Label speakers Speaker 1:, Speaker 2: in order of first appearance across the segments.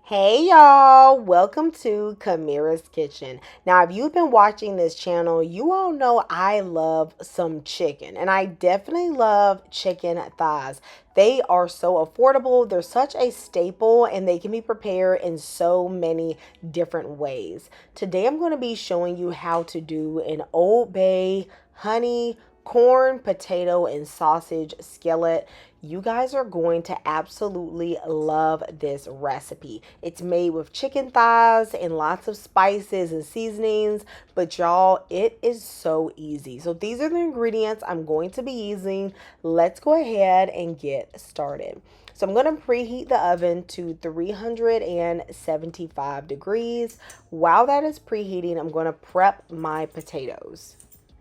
Speaker 1: Hey y'all, welcome to Kamira's Kitchen. Now, if you've been watching this channel, you all know I love some chicken, and I definitely love chicken thighs. They are so affordable, they're such a staple, and they can be prepared in so many different ways. Today, I'm going to be showing you how to do an Old Bay honey corn, potato, and sausage skillet. You guys are going to absolutely love this recipe. It's made with chicken thighs and lots of spices and seasonings, but y'all, it is so easy. So these are the ingredients I'm going to be using. Let's go ahead and get started. So I'm going to preheat the oven to 375 degrees. While that is preheating, I'm going to prep my potatoes.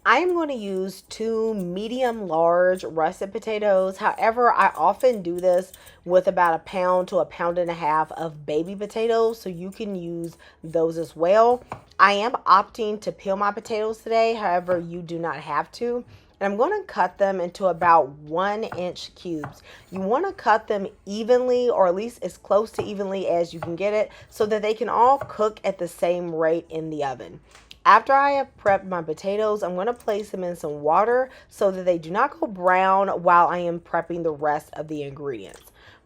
Speaker 1: I am going to use two medium large russet potatoes. However, I often do this with about a pound to a pound and a half of baby potatoes, so you can use those as well. I am opting to peel my potatoes today. However, you do not have to. And I'm going to cut them into about 1-inch cubes. You want to cut them evenly, or at least as close to evenly as you can get it, so that they can all cook at the same rate in the oven. After I have prepped my potatoes, I'm going to place them in some water so that they do not go brown while I am prepping the rest of the ingredients.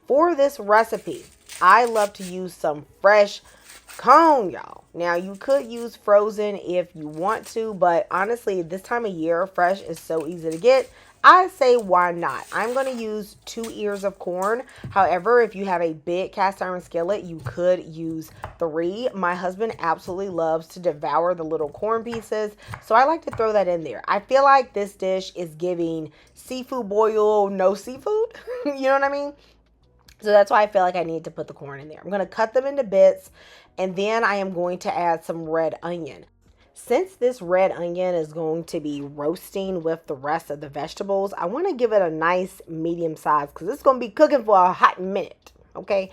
Speaker 1: For this recipe, I love to use some fresh cone, y'all. Now, you could use frozen if you want to, but honestly, this time of year, fresh is so easy to get. I say, why not? I'm going to use 2 ears of corn. However, if you have a big cast iron skillet, you could use 3. My husband absolutely loves to devour the little corn pieces, so I like to throw that in there. I feel like this dish is giving seafood boil, no seafood. You know what I mean? So that's why I feel like I need to put the corn in there. I'm going to cut them into bits, and then I am going to add some red onion. Since this red onion is going to be roasting with the rest of the vegetables, I want to give it a nice medium size because it's going to be cooking for a hot minute, okay?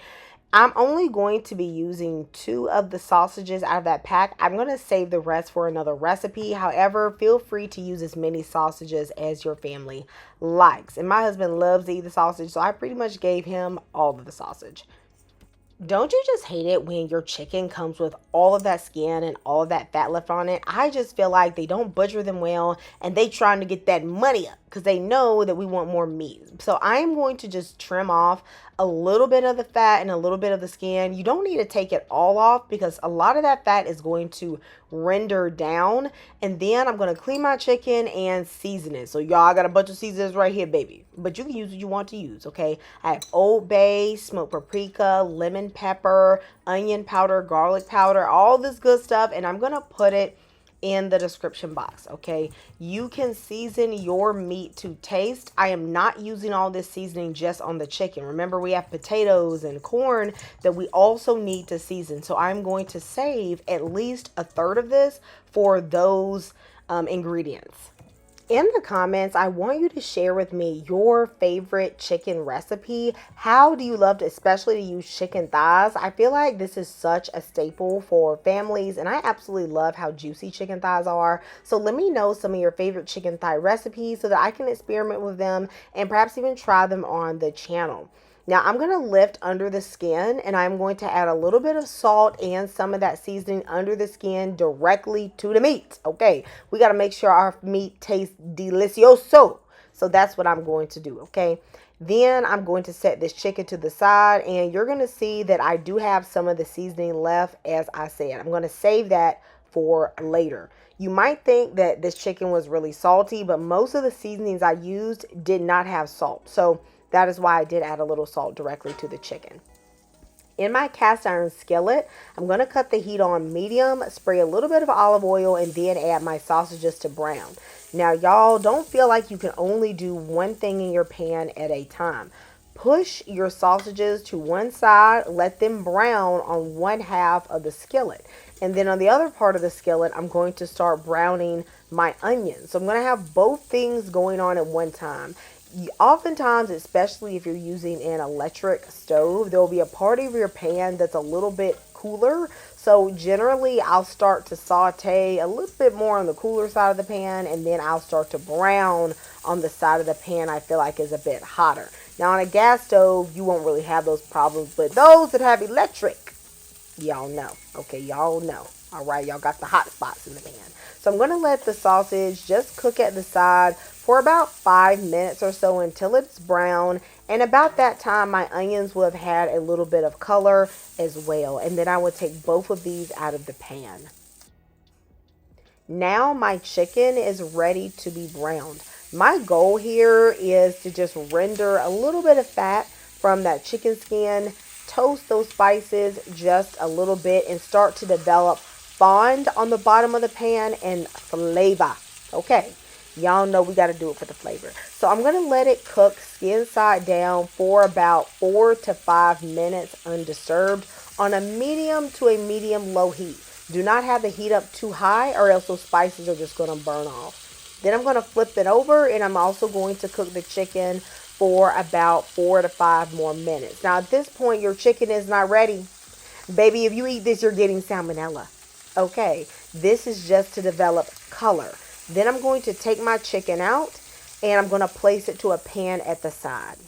Speaker 1: I'm only going to be using 2 of the sausages out of that pack. I'm going to save the rest for another recipe. However, feel free to use as many sausages as your family likes. And my husband loves to eat the sausage, so I pretty much gave him all of the sausage. Don't you just hate it when your chicken comes with all of that skin and all of that fat left on it? I just feel like they don't butcher them well, and they trying to get that money up because they know that we want more meat. So I am going to just trim off a little bit of the fat and a little bit of the skin. You don't need to take it all off because a lot of that fat is going to render down. And then I'm going to clean my chicken and season it. So y'all, I got a bunch of seasonings right here, baby. But you can use what you want to use, okay? I have Old Bay, smoked paprika, lemon pepper, onion powder, garlic powder, all this good stuff. And I'm going to put it in the description box, okay? You can season your meat to taste. I am not using all this seasoning just on the chicken. Remember, we have potatoes and corn that we also need to season. So I'm going to save at least a third of this for those ingredients. In the comments, I want you to share with me your favorite chicken recipe. How do you love to, especially to use chicken thighs? I feel like this is such a staple for families, and I absolutely love how juicy chicken thighs are. So let me know some of your favorite chicken thigh recipes so that I can experiment with them and perhaps even try them on the channel. Now I'm going to lift under the skin, and I'm going to add a little bit of salt and some of that seasoning under the skin directly to the meat. Okay, we got to make sure our meat tastes delicioso. So that's what I'm going to do, okay? Then I'm going to set this chicken to the side, and you're going to see that I do have some of the seasoning left, as I said. I'm going to save that for later. You might think that this chicken was really salty, but most of the seasonings I used did not have salt. So that is why I did add a little salt directly to the chicken. In my cast iron skillet, I'm going to cut the heat on medium, spray a little bit of olive oil, and then add my sausages to brown. Now, y'all, don't feel like you can only do one thing in your pan at a time. Push your sausages to one side, let them brown on one half of the skillet. And then on the other part of the skillet, I'm going to start browning my onions. So I'm going to have both things going on at one time. Oftentimes, especially if you're using an electric stove, there will be a part of your pan that's a little bit cooler. So generally, I'll start to saute a little bit more on the cooler side of the pan, and then I'll start to brown on the side of the pan I feel like is a bit hotter. Now, on a gas stove, you won't really have those problems, but those that have electric, Y'all know. Okay, y'all know. All right, y'all got the hot spots in the pan. So I'm going to let the sausage just cook at the side for about 5 minutes or so until it's brown. And about that time, my onions will have had a little bit of color as well. And then I will take both of these out of the pan. Now my chicken is ready to be browned. My goal here is to just render a little bit of fat from that chicken skin, toast those spices just a little bit, and start to develop fond on the bottom of the pan and flavor. Okay, y'all know we got to do it for the flavor. So I'm going to let it cook skin side down for about 4 to 5 minutes undisturbed on a medium to a medium low heat. Do not have the heat up too high or else those spices are just going to burn off. Then I'm going to flip it over, and I'm also going to cook the chicken for about 4 to 5 more minutes. Now at this point, your chicken is not ready. Baby, if you eat this, you're getting salmonella. Okay, this is just to develop color. Then I'm going to take my chicken out, and I'm going to place it to a pan at the side.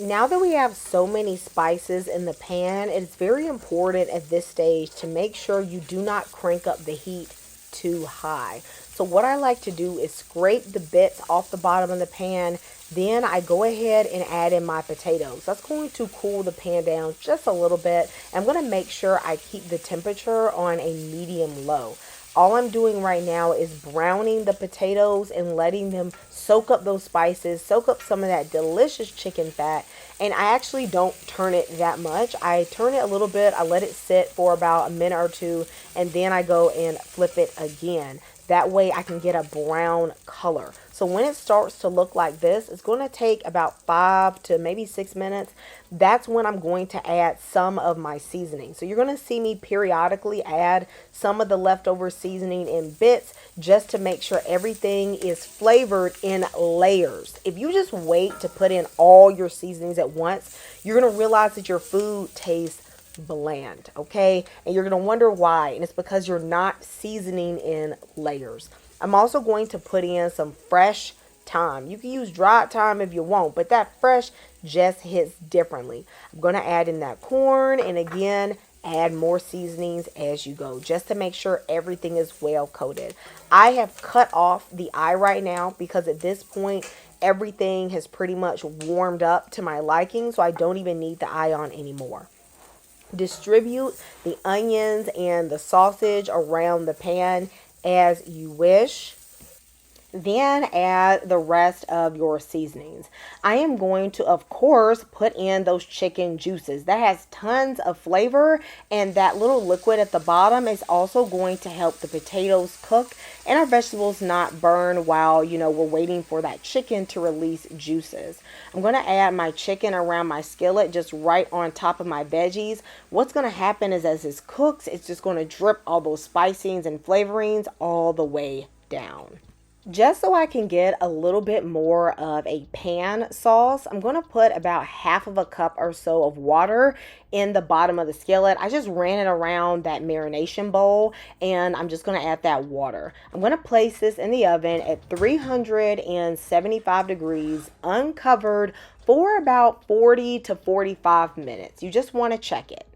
Speaker 1: Now that we have so many spices in the pan, it's very important at this stage to make sure you do not crank up the heat too high. So what I like to do is scrape the bits off the bottom of the pan. Then I go ahead and add in my potatoes. That's going to cool the pan down just a little bit. I'm going to make sure I keep the temperature on a medium low. All I'm doing right now is browning the potatoes and letting them soak up those spices, soak up some of that delicious chicken fat. And I actually don't turn it that much. I turn it a little bit. I let it sit for about a minute or two, and then I go and flip it again. That way I can get a brown color. So when it starts to look like this, it's going to take about 5 to maybe 6 minutes. That's when I'm going to add some of my seasoning. So you're going to see me periodically add some of the leftover seasoning in bits just to make sure everything is flavored in layers. If you just wait to put in all your seasonings at once, you're going to realize that your food tastes bland, okay? And you're going to wonder why, and it's because you're not seasoning in layers. I'm also going to put in some fresh thyme. You can use dried thyme if you want, but that fresh just hits differently. I'm going to add in that corn, and again, add more seasonings as you go just to make sure everything is well coated. I have cut off the eye right now because at this point everything has pretty much warmed up to my liking, so I don't even need the eye on anymore. Distribute the onions and the sausage around the pan as you wish. Then add the rest of your seasonings. I am going to, of course, put in those chicken juices. That has tons of flavor, and that little liquid at the bottom is also going to help the potatoes cook and our vegetables not burn while, we're waiting for that chicken to release juices. I'm going to add my chicken around my skillet just right on top of my veggies. What's going to happen is as this cooks, it's just going to drip all those spicings and flavorings all the way down. Just so I can get a little bit more of a pan sauce, I'm going to put about half of a cup or so of water in the bottom of the skillet. I just ran it around that marination bowl, and I'm just going to add that water. I'm going to place this in the oven at 375 degrees, uncovered, for about 40 to 45 minutes. You just want to check it.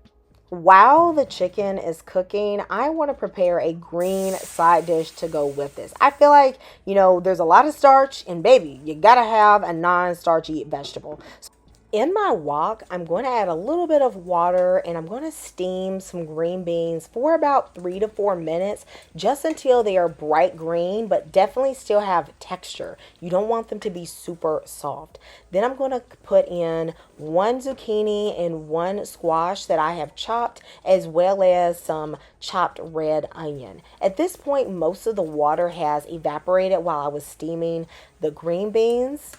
Speaker 1: While the chicken is cooking, I want to prepare a green side dish to go with this. I feel like, there's a lot of starch, and baby, you gotta have a non-starchy vegetable. In my wok, I'm going to add a little bit of water, and I'm going to steam some green beans for about 3 to 4 minutes, just until they are bright green, but definitely still have texture. You don't want them to be super soft. Then I'm going to put in 1 zucchini and 1 squash that I have chopped, as well as some chopped red onion. At this point, most of the water has evaporated while I was steaming the green beans.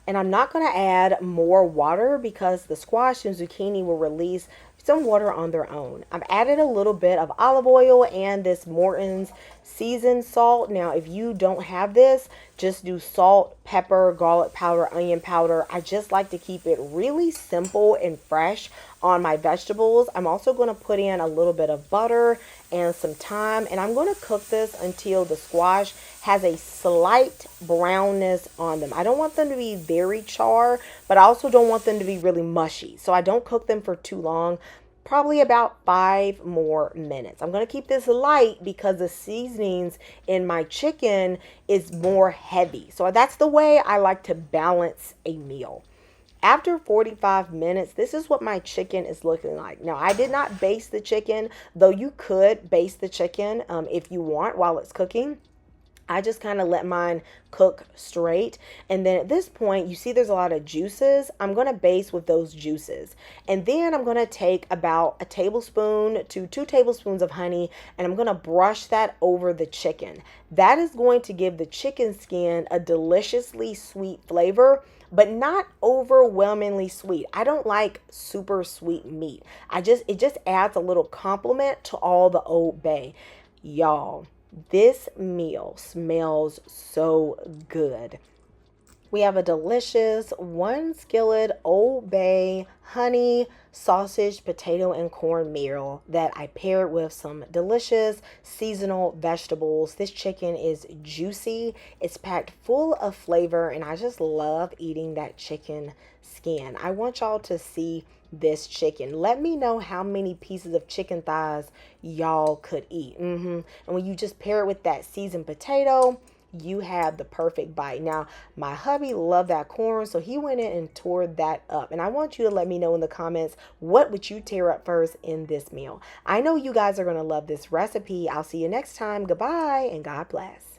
Speaker 1: And I'm not going to add more water because the squash and zucchini will release some water on their own. I've added a little bit of olive oil and this Morton's seasoned salt. Now, if you don't have this, just do salt, pepper, garlic powder, onion powder. I just like to keep it really simple and fresh on my vegetables. I'm also going to put in a little bit of butter and some thyme, and I'm going to cook this until the squash has a slight brownness on them. I don't want them to be very char, but I also don't want them to be really mushy. So I don't cook them for too long. probably about 5 more minutes. I'm going to keep this light because the seasonings in my chicken is more heavy. So that's the way I like to balance a meal. After 45 minutes, this is what my chicken is looking like. Now, I did not baste the chicken, though you could baste the chicken if you want while it's cooking. I just kind of let mine cook straight. And then at this point, you see there's a lot of juices. I'm going to baste with those juices. And then I'm going to take about a tablespoon to 2 tablespoons of honey, and I'm going to brush that over the chicken. That is going to give the chicken skin a deliciously sweet flavor, but not overwhelmingly sweet. I don't like super sweet meat. It just adds a little compliment to all the Old Bay. Y'all, this meal smells so good. We have a delicious 1 skillet Old Bay honey, sausage, potato, and corn meal that I paired with some delicious seasonal vegetables. This chicken is juicy. It's packed full of flavor, and I just love eating that chicken skin. I want y'all to see this chicken. Let me know how many pieces of chicken thighs y'all could eat. And when you just pair it with that seasoned potato, you have the perfect bite. Now, my hubby loved that corn, so he went in and tore that up. And I want you to let me know in the comments, what would you tear up first in this meal? I know you guys are going to love this recipe. I'll see you next time. Goodbye and God bless.